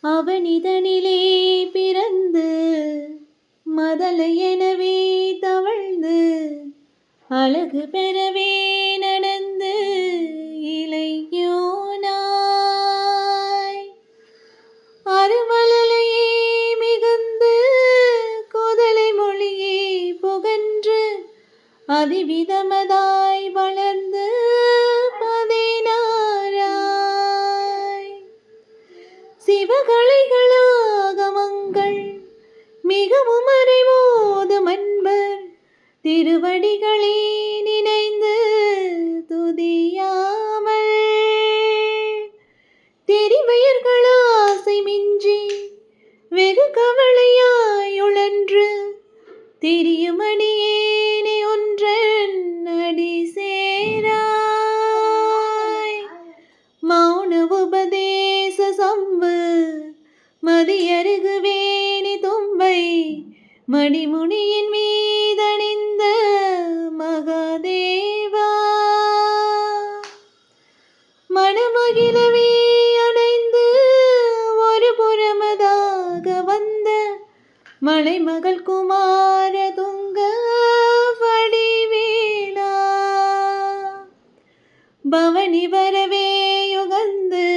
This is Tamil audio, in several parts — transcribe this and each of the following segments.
அவனிதனிலே பிறந்து மதலை எனவே தவழ்ந்து அழகு பெறவே நடந்து இளையோனாய் அருமலையே மிகுந்து கோதலை மொழியே புகன்று அதிவிதமதாய் வளர்ந்து பதினாராய் சிவகலைகளாகமங்கள் மிகவும் அறிவோதும் அன்பர் திருவடிகளே நினைந்து துதியாமல் தெரிவயர்களாசை மிஞ்சி வெகு கவலையாயுழன்று திரியுமணியேனே ஒன்றன் அடி சேராய் மௌன உபதேச சம்பு மதியருகுவேணி தும்பை மணிமுனியின் மீதணிந்த மகாதேவா மனமகிழவே அடைந்து ஒரு புறமதாக வந்த மலைமகள் குமார துங்க வடிவேலா பவனி வரவே யுகந்து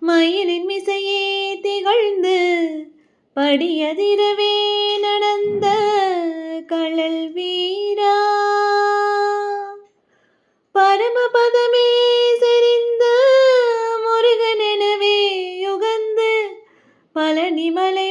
மயிலின் மிசையே திகழ்ந்து படியதிரவே நடந்த கழல் வீரா பரமபதமே செறிந்த முருகனெனவே யுகந்து பழனி மலை